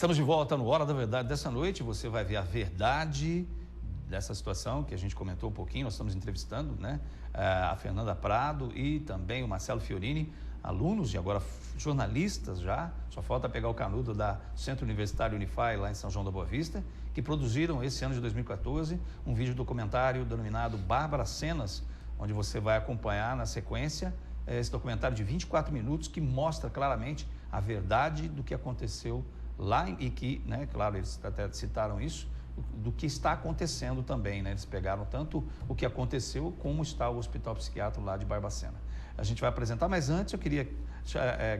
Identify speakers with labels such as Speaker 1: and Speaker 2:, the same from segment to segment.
Speaker 1: Estamos de volta no Hora da Verdade dessa noite. Você vai ver a verdade dessa situação que a gente comentou um pouquinho. Nós estamos entrevistando, né, a Fernanda Prado e também o Marcelo Fiorini, alunos e agora jornalistas já. Só falta pegar o canudo da Centro Universitário Unify lá em São João da Boa Vista, que produziram esse ano de 2014 um vídeo documentário denominado Bárbara Cenas, onde você vai acompanhar na sequência esse documentário de 24 minutos que mostra claramente a verdade do que aconteceu lá e que, né, claro, eles até citaram isso, do que está acontecendo também, né? Eles pegaram tanto o que aconteceu como está o Hospital Psiquiátrico lá de Barbacena. A gente vai apresentar, mas antes eu queria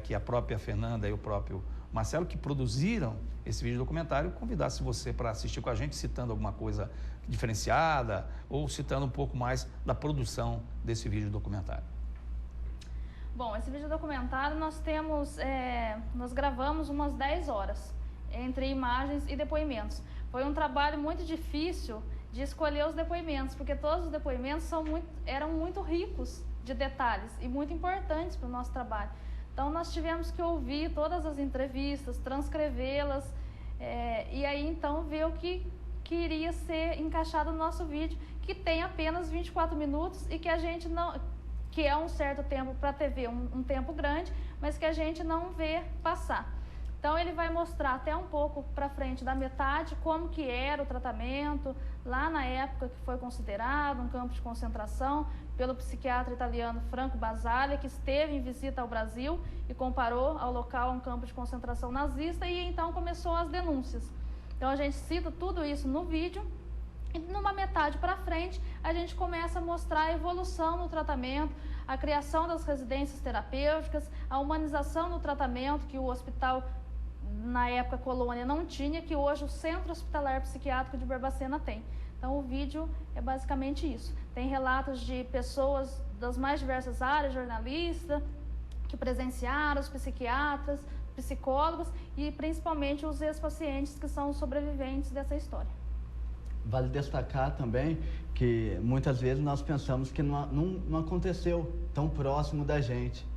Speaker 1: que a própria Fernanda e o próprio Marcelo, que produziram esse vídeo documentário, convidasse você para assistir com a gente, citando alguma coisa diferenciada ou citando um pouco mais da produção desse vídeo documentário.
Speaker 2: Bom, esse vídeo documentário nós gravamos umas 10 horas, entre imagens e depoimentos. Foi um trabalho muito difícil de escolher os depoimentos, porque todos os depoimentos eram muito ricos de detalhes e muito importantes para o nosso trabalho. Então nós tivemos que ouvir todas as entrevistas, transcrevê-las, e aí então ver o que iria ser encaixado no nosso vídeo, que tem apenas 24 minutos e que a gente não... que é um certo tempo para a TV, um tempo grande, mas que a gente não vê passar. Então ele vai mostrar até um pouco para frente da metade como que era o tratamento, lá na época que foi considerado um campo de concentração pelo psiquiatra italiano Franco Basaglia, que esteve em visita ao Brasil e comparou ao local um campo de concentração nazista, e então começou as denúncias. Então a gente cita tudo isso no vídeo. E numa metade para frente, a gente começa a mostrar a evolução no tratamento, a criação das residências terapêuticas, a humanização do tratamento que o hospital, na época Colônia, não tinha, que hoje o Centro Hospitalar Psiquiátrico de Barbacena tem. Então o vídeo é basicamente isso. Tem relatos de pessoas das mais diversas áreas, jornalistas, que presenciaram, os psiquiatras, psicólogos e principalmente os ex-pacientes que são os sobreviventes dessa história.
Speaker 3: Vale destacar também que muitas vezes nós pensamos que não aconteceu tão próximo da gente.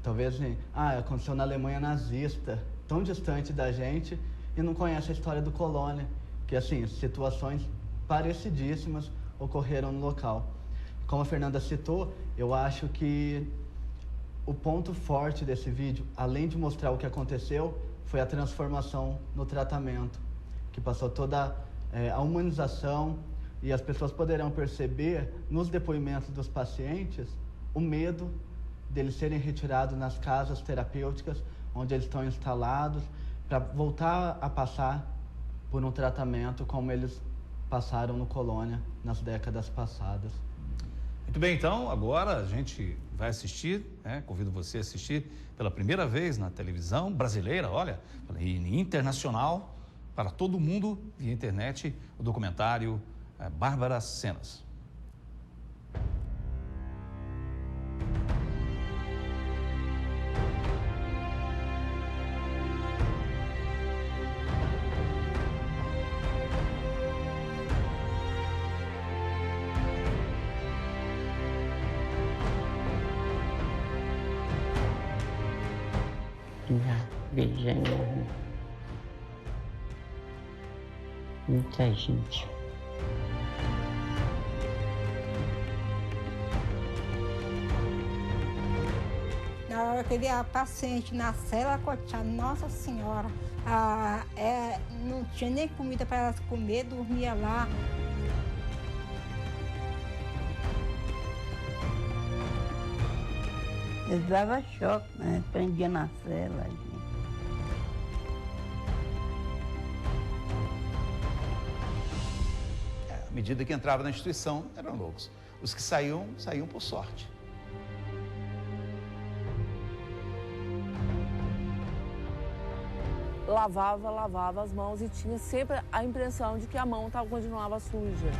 Speaker 3: Talvez aconteceu na Alemanha nazista, tão distante da gente, e não conhece a história do Colônia, que assim, situações parecidíssimas ocorreram no local. Como a Fernanda citou, eu acho que o ponto forte desse vídeo, além de mostrar o que aconteceu, foi a transformação no tratamento, que passou toda a humanização, e as pessoas poderão perceber nos depoimentos dos pacientes o medo deles serem retirados nas casas terapêuticas onde eles estão instalados, para voltar a passar por um tratamento como eles passaram no Colônia nas décadas passadas.
Speaker 1: Muito bem, então agora a gente vai assistir, convido você a assistir pela primeira vez na televisão brasileira, olha, e internacional, para todo mundo via internet, o documentário Bárbara Cenas.
Speaker 4: Já beijando muita gente.
Speaker 5: Na hora que ele era paciente na cela, coitada, nossa senhora, não tinha nem comida para elas comer, dormia lá.
Speaker 4: Eles davam choque, né? Prendia na cela. Gente.
Speaker 6: À medida que entrava na instituição, eram loucos. Os que saíam por sorte.
Speaker 7: Lavava as mãos e tinha sempre a impressão de que a mão continuava suja.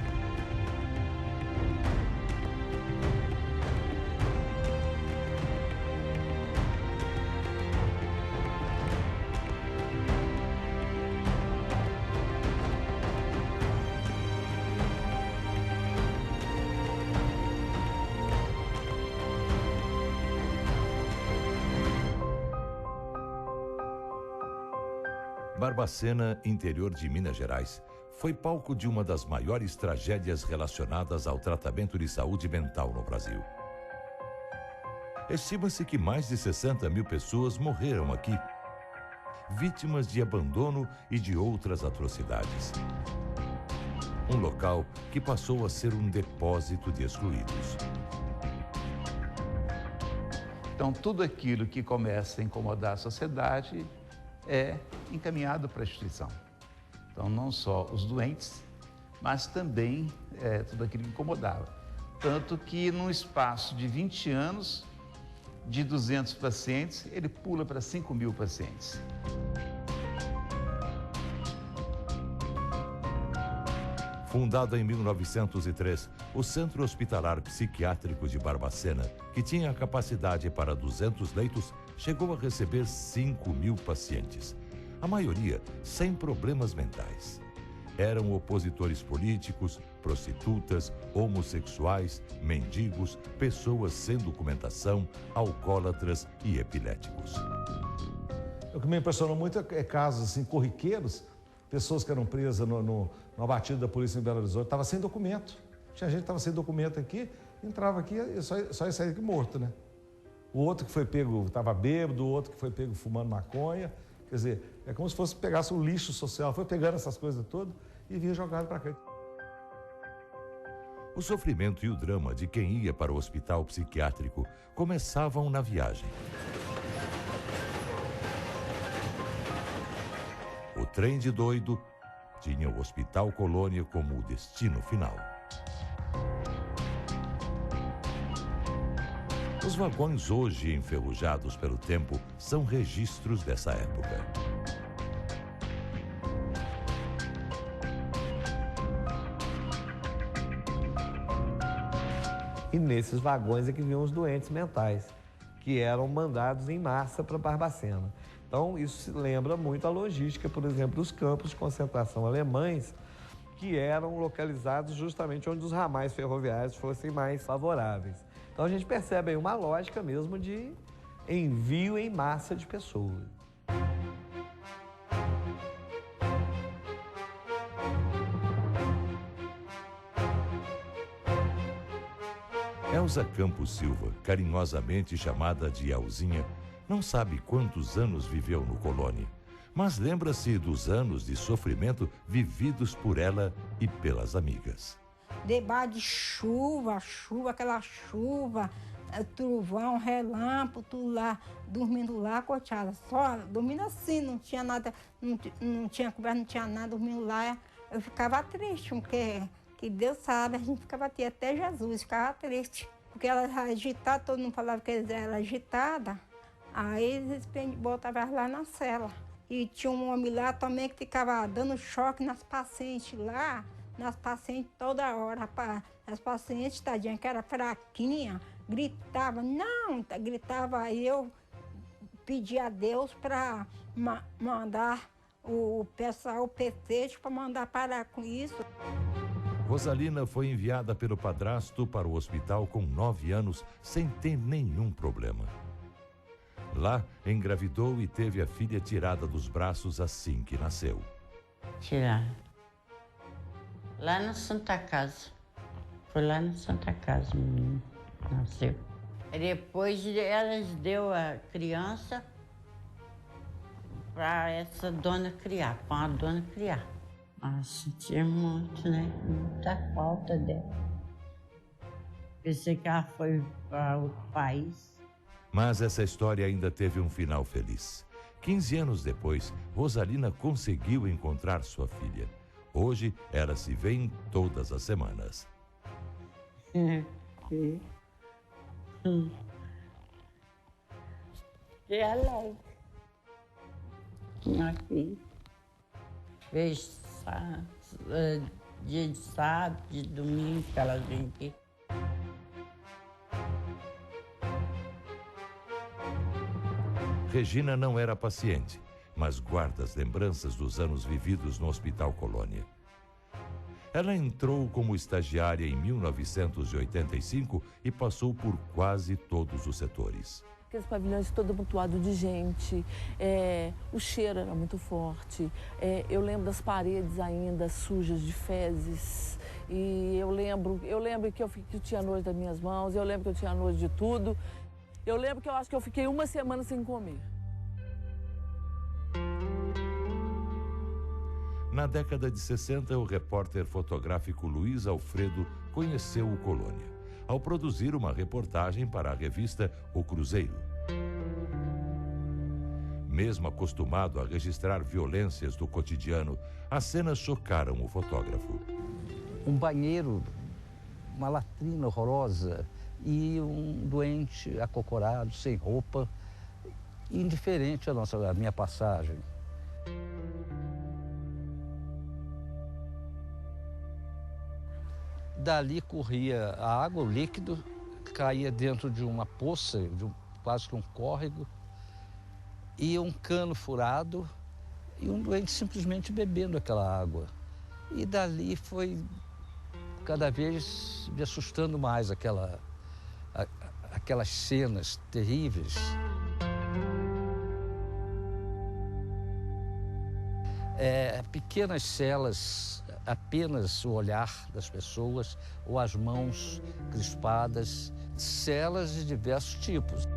Speaker 8: Barbacena, interior de Minas Gerais, foi palco de uma das maiores tragédias relacionadas ao tratamento de saúde mental no Brasil. Estima-se que mais de 60 mil pessoas morreram aqui, vítimas de abandono e de outras atrocidades. Um local que passou a ser um depósito de excluídos.
Speaker 6: Então, tudo aquilo que começa a incomodar a sociedade é encaminhado para a instituição. Então, não só os doentes, mas também tudo aquilo que incomodava. Tanto que, num espaço de 20 anos, de 200 pacientes, ele pula para 5 mil pacientes.
Speaker 8: Fundado em 1903, o Centro Hospitalar Psiquiátrico de Barbacena, que tinha capacidade para 200 leitos, chegou a receber 5 mil pacientes. A maioria sem problemas mentais. Eram opositores políticos, prostitutas, homossexuais, mendigos, pessoas sem documentação, alcoólatras e epiléticos.
Speaker 9: O que me impressionou muito é casos assim, corriqueiros, pessoas que eram presas no abatido da polícia em Belo Horizonte, estava sem documento. Tinha gente que estava sem documento aqui, entrava aqui e só ia sair aqui morto, né? O outro que foi pego estava bêbado, o outro que foi pego fumando maconha. Quer dizer, é como se fosse pegasse o lixo social, foi pegando essas coisas todas e vinha jogado para cá.
Speaker 8: O sofrimento e o drama de quem ia para o hospital psiquiátrico começavam na viagem. O trem de doido tinha o Hospital Colônia como o destino final. Os vagões hoje enferrujados pelo tempo são registros dessa época.
Speaker 10: E nesses vagões é que vinham os doentes mentais, que eram mandados em massa para Barbacena. Então, isso se lembra muito a logística, por exemplo, dos campos de concentração alemães, que eram localizados justamente onde os ramais ferroviários fossem mais favoráveis. Então, a gente percebe aí uma lógica mesmo de envio em massa de pessoas.
Speaker 8: Elza Campos Silva, carinhosamente chamada de Elzinha, não sabe quantos anos viveu no Colônia, mas lembra-se dos anos de sofrimento vividos por ela e pelas amigas.
Speaker 5: Debaixo de chuva, aquela chuva, trovão, relâmpago, tudo lá, dormindo lá, coitada, só dormindo assim, não tinha nada, não tinha conversa, não tinha nada, dormindo lá. Eu ficava triste, porque que Deus sabe, a gente ficava aqui, até Jesus ficava triste, porque ela era agitada, todo mundo falava que ela era agitada, aí eles botavam lá na cela. E tinha um homem lá também que ficava dando choque nas pacientes lá, nas pacientes toda hora, as pacientes, tadinha, que era fraquinha, gritava, gritava, eu pedi a Deus para mandar o pessoal, o PT, para mandar parar com isso.
Speaker 8: Rosalina foi enviada pelo padrasto para o hospital com 9 anos, sem ter nenhum problema. Lá, engravidou e teve a filha tirada dos braços assim que nasceu.
Speaker 4: Tirar. Lá na Santa Casa. Foi lá na Santa Casa, o menino nasceu. Depois elas deu a criança para essa dona criar, para uma dona criar. Sentia muito, né? Muita falta dela. Pensei que ela foi para outro país.
Speaker 8: Mas essa história ainda teve um final feliz. 15 anos depois, Rosalina conseguiu encontrar sua filha. Hoje, ela se vê todas as semanas.
Speaker 4: Que alegre. Aqui. Vejo dia de sábado, de domingo, que ela vem aqui.
Speaker 8: Regina não era paciente, mas guarda as lembranças dos anos vividos no Hospital Colônia. Ela entrou como estagiária em 1985 e passou por quase todos os setores.
Speaker 7: Aqueles pavilhões todo amontoado de gente, o cheiro era muito forte. Eu lembro das paredes ainda sujas de fezes. E eu lembro que eu tinha nojo das minhas mãos, eu lembro que eu tinha nojo de tudo. Eu lembro que eu acho que eu fiquei uma semana sem comer.
Speaker 8: Na década de 60, o repórter fotográfico Luiz Alfredo conheceu o Colônia, ao produzir uma reportagem para a revista O Cruzeiro. Mesmo acostumado a registrar violências do cotidiano, as cenas chocaram o fotógrafo.
Speaker 11: Um banheiro, uma latrina horrorosa e um doente acocorado, sem roupa, indiferente à minha passagem. Dali corria a água, o líquido, caía dentro de uma poça, quase que um córrego, e um cano furado e um doente simplesmente bebendo aquela água. E dali foi cada vez me assustando mais aquelas cenas terríveis. Pequenas celas, apenas o olhar das pessoas ou as mãos crispadas, celas de diversos tipos.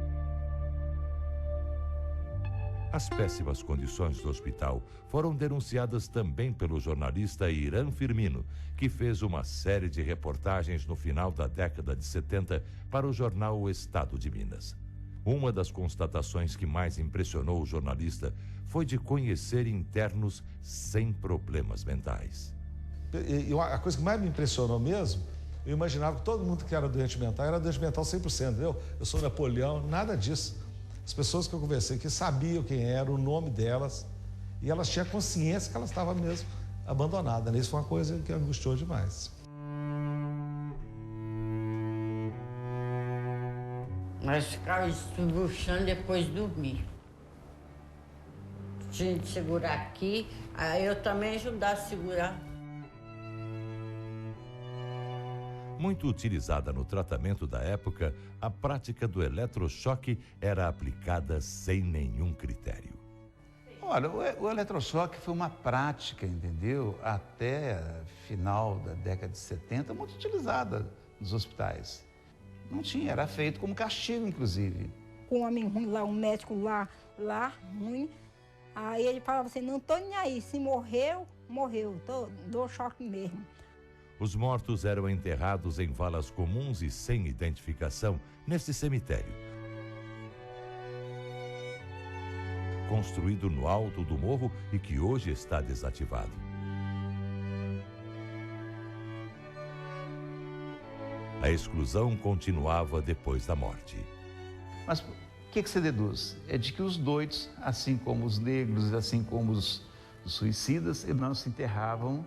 Speaker 8: As péssimas condições do hospital foram denunciadas também pelo jornalista Irã Firmino, que fez uma série de reportagens no final da década de 70 para o jornal O Estado de Minas. Uma das constatações que mais impressionou o jornalista foi de conhecer internos sem problemas mentais.
Speaker 9: E a coisa que mais me impressionou mesmo, eu imaginava que todo mundo que era doente mental 100%, entendeu? Eu sou Napoleão, nada disso. As pessoas que eu conversei que sabiam quem era, o nome delas, e elas tinham consciência que elas estavam mesmo abandonadas. Isso foi uma coisa que angustiou demais.
Speaker 4: Mas ficava estrubuchando depois de dormir. Tinha de segurar aqui, aí eu também ajudava a segurar.
Speaker 8: Muito utilizada no tratamento da época, a prática do eletrochoque era aplicada sem nenhum critério.
Speaker 6: Olha, o eletrochoque foi uma prática, entendeu? Até final da década de 70, muito utilizada nos hospitais. Não tinha, era feito como castigo, inclusive.
Speaker 5: Com um homem ruim lá, um médico lá ruim, aí ele falava assim, não tô nem aí, se morreu, dou choque mesmo.
Speaker 8: Os mortos eram enterrados em valas comuns e sem identificação nesse cemitério. Construído no alto do morro e que hoje está desativado. A exclusão continuava depois da morte.
Speaker 6: Mas o que você deduz? É de que os doidos, assim como os negros, assim como os suicidas, eles não se enterravam,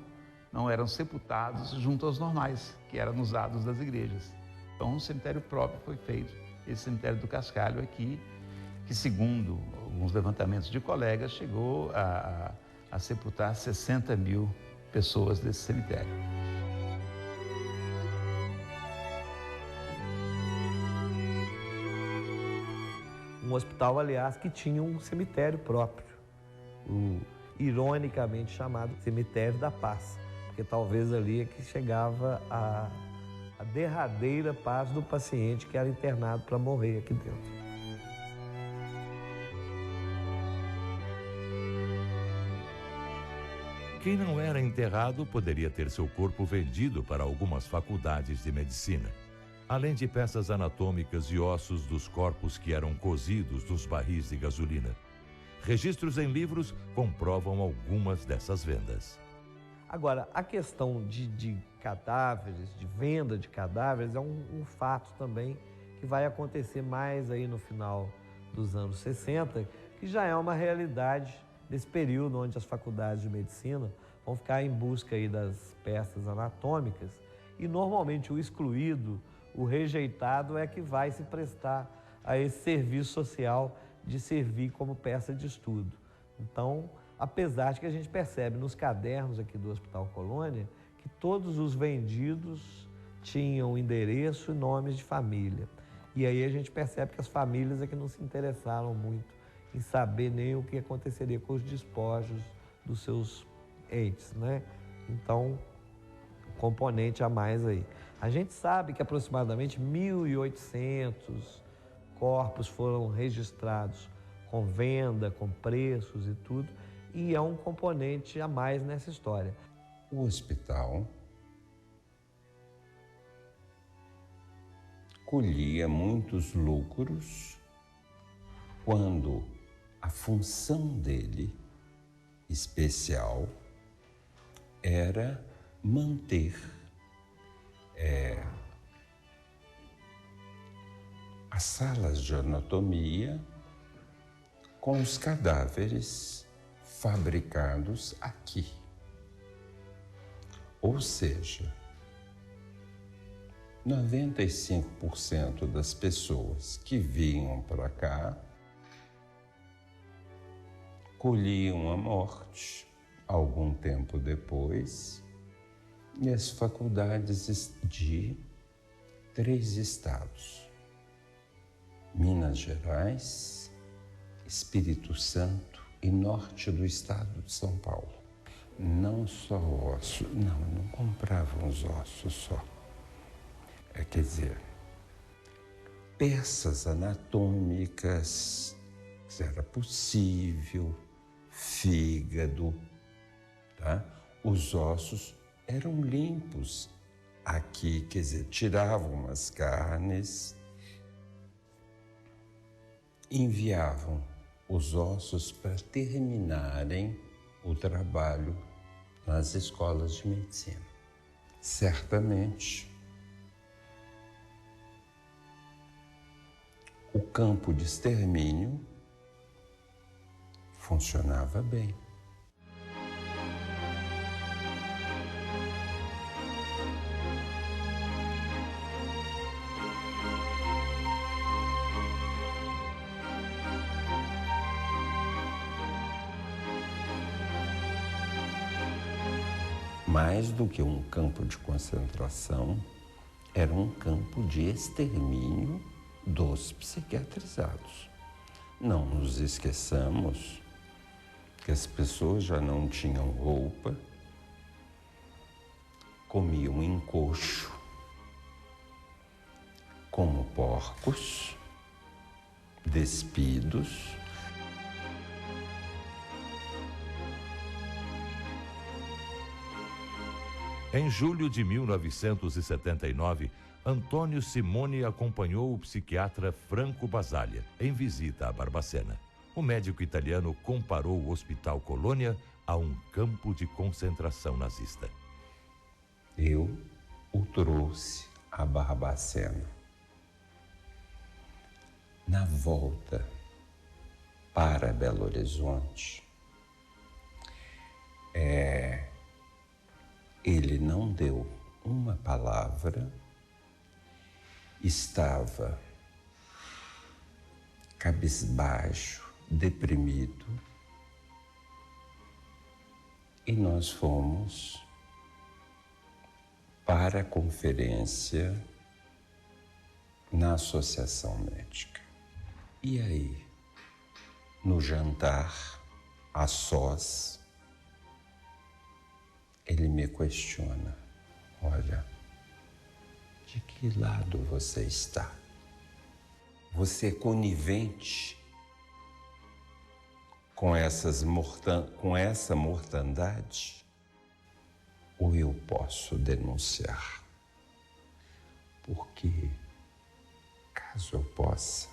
Speaker 6: não eram sepultados junto aos normais, que eram usados das igrejas. Então, um cemitério próprio foi feito, esse cemitério do Cascalho aqui, que segundo alguns levantamentos de colegas, chegou a sepultar 60 mil pessoas desse cemitério.
Speaker 10: Um hospital, aliás, que tinha um cemitério próprio, o ironicamente chamado Cemitério da Paz, porque talvez ali é que chegava a derradeira paz do paciente que era internado para morrer aqui dentro.
Speaker 8: Quem não era enterrado poderia ter seu corpo vendido para algumas faculdades de medicina, além de peças anatômicas e ossos dos corpos que eram cozidos nos barris de gasolina. Registros em livros comprovam algumas dessas vendas.
Speaker 10: Agora, a questão de cadáveres, de venda de cadáveres, é um fato também que vai acontecer mais aí no final dos anos 60, que já é uma realidade desse período onde as faculdades de medicina vão ficar em busca aí das peças anatômicas e normalmente o excluído, o rejeitado é que vai se prestar a esse serviço social de servir como peça de estudo. Então, apesar de que a gente percebe nos cadernos aqui do Hospital Colônia que todos os vendidos tinham endereço e nomes de família. E aí a gente percebe que as famílias é que não se interessaram muito em saber nem o que aconteceria com os despojos dos seus entes, né? Então, componente a mais aí. A gente sabe que aproximadamente 1.800 corpos foram registrados com venda, com preços e tudo, e é um componente a mais nessa história.
Speaker 12: O hospital colhia muitos lucros quando a função dele especial era manter as salas de anatomia com os cadáveres fabricados aqui. Ou seja, 95% das pessoas que vinham para cá colhiam a morte algum tempo depois, e as faculdades de 3 estados, Minas Gerais, Espírito Santo e norte do estado de São Paulo. Não só osso, não compravam os ossos só. Quer dizer, peças anatômicas, se era possível, fígado, tá? Os ossos eram limpos aqui, quer dizer, tiravam as carnes, enviavam os ossos para terminarem o trabalho nas escolas de medicina. Certamente, o campo de extermínio funcionava bem. Mais do que um campo de concentração, era um campo de extermínio dos psiquiatrizados. Não nos esqueçamos que as pessoas já não tinham roupa, comiam em coxo, como porcos, despidos.
Speaker 8: Em julho de 1979, Antônio Simone acompanhou o psiquiatra Franco Basaglia em visita a Barbacena. O médico italiano comparou o Hospital Colônia a um campo de concentração nazista.
Speaker 12: Eu o trouxe a Barbacena. Na volta para Belo Horizonte, ele não deu uma palavra, estava cabisbaixo, deprimido, e nós fomos para a conferência na Associação Médica. E aí, no jantar, a sós, ele me questiona: olha, de que lado você está? Você é conivente com essa mortandade? Ou eu posso denunciar? Porque, caso eu possa,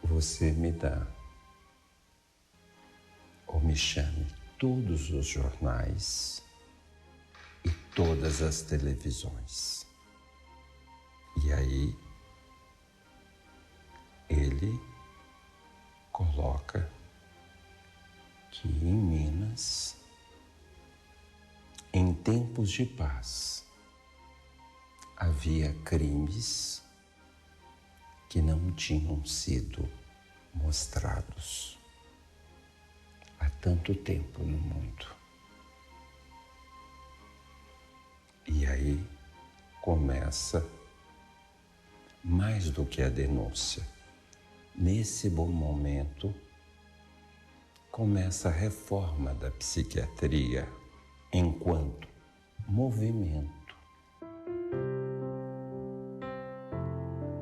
Speaker 12: você me dá ou me chame todos os jornais e todas as televisões. E aí, ele coloca que em Minas, em tempos de paz, havia crimes que não tinham sido mostrados há tanto tempo no mundo. E aí começa mais do que a denúncia. Nesse bom momento, começa a reforma da psiquiatria enquanto movimento.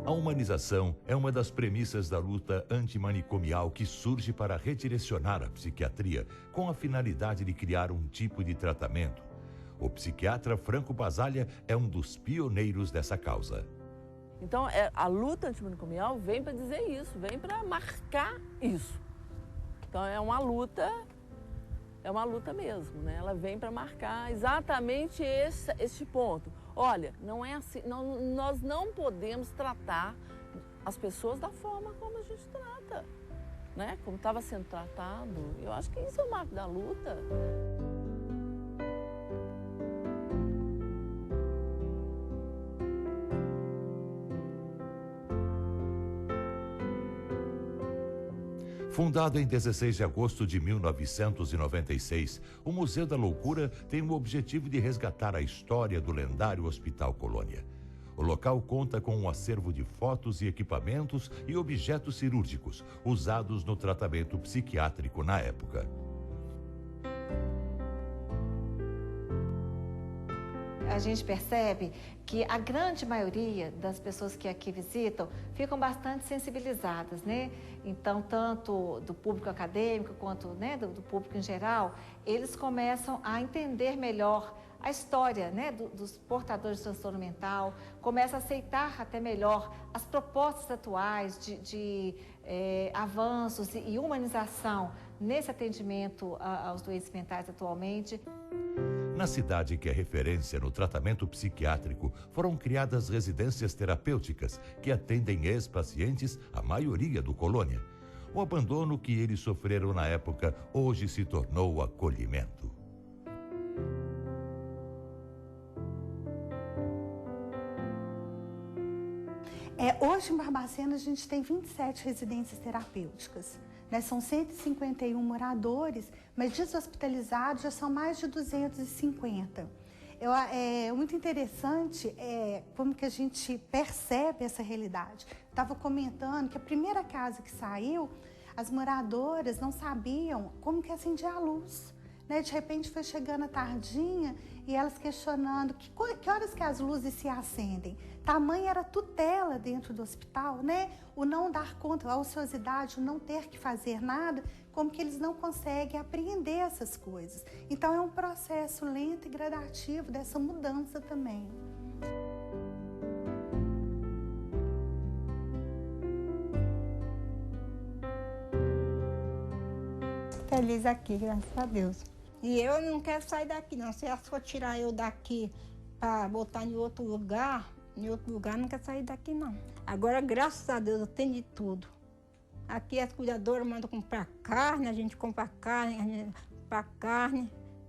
Speaker 8: A humanização é uma das premissas da luta antimanicomial que surge para redirecionar a psiquiatria com a finalidade de criar um tipo de tratamento. O psiquiatra Franco Basaglia é um dos pioneiros dessa causa.
Speaker 7: Então, a luta antimanicomial vem para dizer isso, vem para marcar isso. Então, é uma luta mesmo, né? Ela vem para marcar exatamente esse ponto. Olha, não é assim, nós não podemos tratar as pessoas da forma como a gente trata, né? Como estava sendo tratado. Eu acho que isso é o marco da luta.
Speaker 8: Fundado em 16 de agosto de 1996, o Museu da Loucura tem o objetivo de resgatar a história do lendário Hospital Colônia. O local conta com um acervo de fotos e equipamentos e objetos cirúrgicos usados no tratamento psiquiátrico na época.
Speaker 13: A gente percebe que a grande maioria das pessoas que aqui visitam ficam bastante sensibilizadas, né? Então, tanto do público acadêmico quanto, né, do público em geral, eles começam a entender melhor a história, né, dos portadores de transtorno mental, começam a aceitar até melhor as propostas atuais de avanços e humanização nesse atendimento aos doentes mentais atualmente.
Speaker 8: Na cidade que é referência no tratamento psiquiátrico, foram criadas residências terapêuticas que atendem ex-pacientes, a maioria do Colônia. O abandono que eles sofreram na época hoje se tornou acolhimento.
Speaker 14: Hoje em Barbacena a gente tem 27 residências terapêuticas. São 151 moradores, mas deshospitalizados já são mais de 250. É muito interessante como que a gente percebe essa realidade. Estava comentando que a primeira casa que saiu, as moradoras não sabiam como que acendia a luz. De repente foi chegando a tardinha e elas questionando que horas que as luzes se acendem. Tamanha era a tutela dentro do hospital, né? O não dar conta, a ociosidade, o não ter que fazer nada, como que eles não conseguem apreender essas coisas. Então é um processo lento e gradativo dessa mudança também.
Speaker 5: Feliz aqui, graças a Deus. E eu não quero sair daqui, não. Se for tirar eu daqui para botar em outro lugar, não quero sair daqui, não. Agora, graças a Deus, eu tenho de tudo. Aqui as cuidadoras mandam comprar carne, a gente compra carne,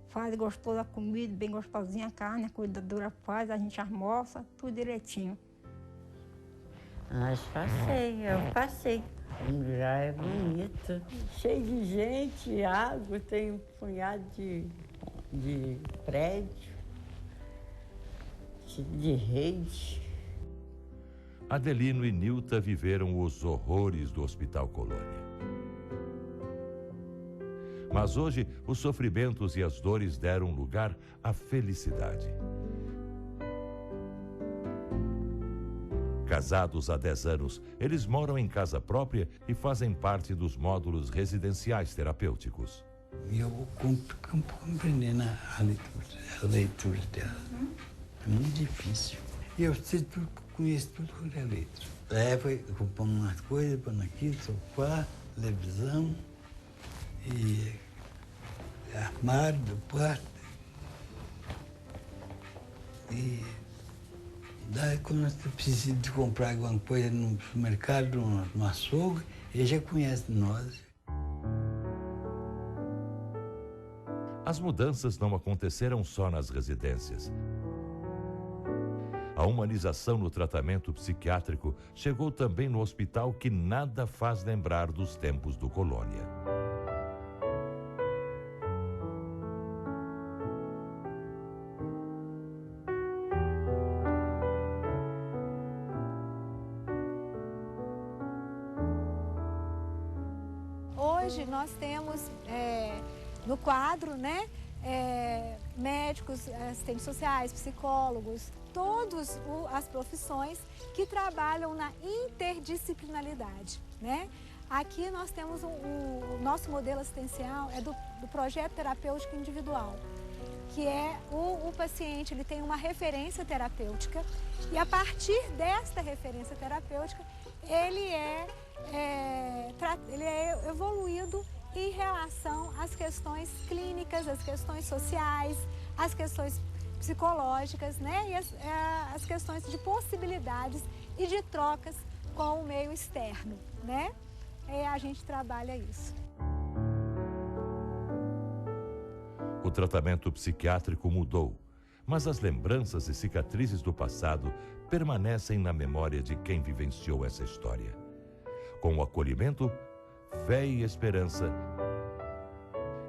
Speaker 5: faz gostosa a comida, bem gostosinha a carne, a cuidadora faz, a gente almoça, tudo direitinho.
Speaker 4: Eu passei. Um lugar é bonito, cheio de gente, água, tem um punhado de prédio, de rede.
Speaker 8: Adelino e Nilta viveram os horrores do Hospital Colônia. Mas hoje, os sofrimentos e as dores deram lugar à felicidade. Casados há 10 anos, eles moram em casa própria e fazem parte dos módulos residenciais terapêuticos.
Speaker 15: Eu compreendendo a leitura dela. É muito difícil. Eu sei tudo, conheço tudo por a letra. Foi comprar umas coisas, pôr aqui, sofá, televisão, e armário do quarto. E daí, quando você precisa de comprar alguma coisa no supermercado, no açougue, ele já conhece nós.
Speaker 8: As mudanças não aconteceram só nas residências. A humanização no tratamento psiquiátrico chegou também no hospital, que nada faz lembrar dos tempos do Colônia.
Speaker 16: hoje nós temos no quadro, né, médicos, assistentes sociais, psicólogos, todas as profissões que trabalham na interdisciplinaridade, né? Aqui nós temos o nosso modelo assistencial é do projeto terapêutico individual, que é o paciente ele tem uma referência terapêutica e a partir desta referência terapêutica ele é evoluído em relação às questões clínicas, às questões sociais, às questões psicológicas, né? E as questões de possibilidades e de trocas com o meio externo, né? A gente trabalha isso.
Speaker 8: O tratamento psiquiátrico mudou, mas as lembranças e cicatrizes do passado permanecem na memória de quem vivenciou essa história. Com o acolhimento, fé e esperança,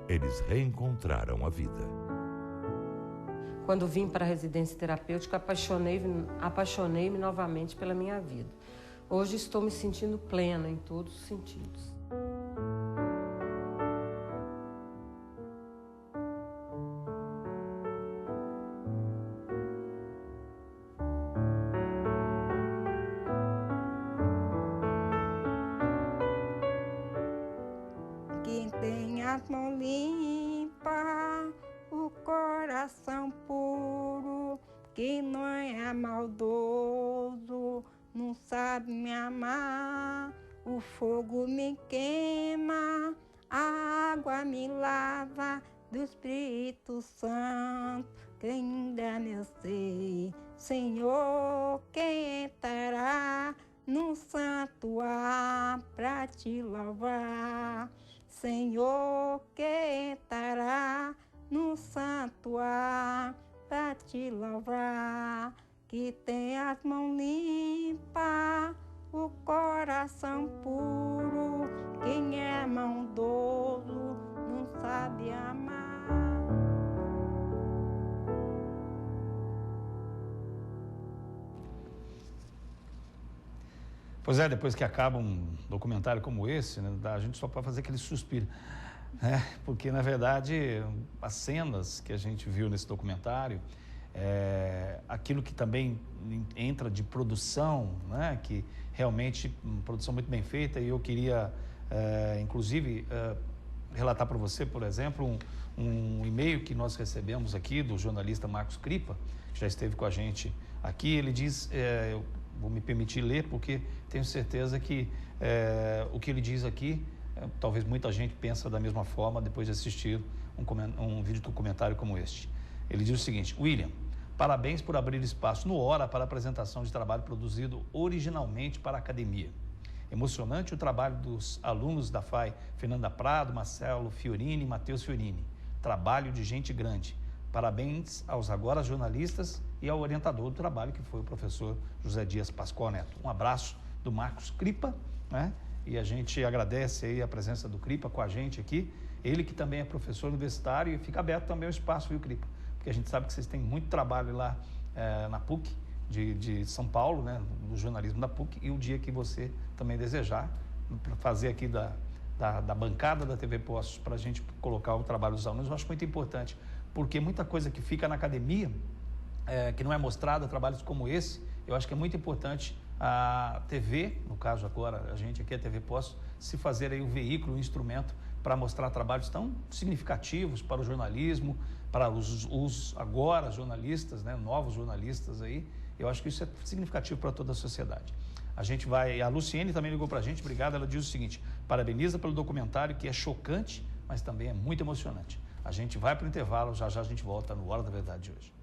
Speaker 8: eles reencontraram a vida.
Speaker 17: Quando vim para a residência terapêutica, apaixonei-me novamente pela minha vida. Hoje estou me sentindo plena em todos os sentidos.
Speaker 5: Quem tem as mãos limpas, o coração puro, quem não é maldoso, não sabe me amar. O fogo me queima, a água me lava, do Espírito Santo, quem dá meu ser. Senhor, quem entrará no santuário pra te louvar? Senhor, quem entrará no santuário pra te louvar? Que tem as mãos limpas, o coração puro, quem é maldoso não sabe amar.
Speaker 1: Pois é, depois que acaba um documentário como esse, né, a gente só pode fazer aquele suspiro, né? Porque, na verdade, as cenas que a gente viu nesse documentário, aquilo que também entra de produção, né, que realmente produção muito bem feita, e eu queria, inclusive, relatar para você, por exemplo, um e-mail que nós recebemos aqui do jornalista Marcos Cripa, que já esteve com a gente aqui. Ele diz, eu vou me permitir ler porque tenho certeza que o que ele diz aqui, talvez muita gente pensa da mesma forma depois de assistir um vídeo documentário como este. Ele diz o seguinte: William, parabéns por abrir espaço no Hora para a apresentação de trabalho produzido originalmente para a academia. Emocionante o trabalho dos alunos da FAI, Fernanda Prado, Marcelo Fiorini e Matheus Fiorini. Trabalho de gente grande. Parabéns aos agora jornalistas e ao orientador do trabalho, que foi o professor José Dias Pascoal Neto. Um abraço do Marcos Cripa, né? E a gente agradece aí a presença do Cripa com a gente aqui. Ele que também é professor universitário, e fica aberto também o espaço, viu, Cripa? Porque a gente sabe que vocês têm muito trabalho lá na PUC de São Paulo, né, no jornalismo da PUC, e o dia que você também desejar, para fazer aqui da bancada da TV Postos, para a gente colocar o trabalho dos alunos, eu acho muito importante, porque muita coisa que fica na academia, que não é mostrada, trabalhos como esse, eu acho que é muito importante a TV, no caso agora a gente aqui, a TV Postos, se fazer aí o veículo, o instrumento para mostrar trabalhos tão significativos para o jornalismo, para os agora jornalistas, né, novos jornalistas aí. Eu acho que isso é significativo para toda a sociedade. A Luciene também ligou para a gente, obrigado. Ela diz o seguinte: parabeniza pelo documentário, que é chocante, mas também é muito emocionante. A gente vai para o intervalo, já já a gente volta no Hora da Verdade de hoje.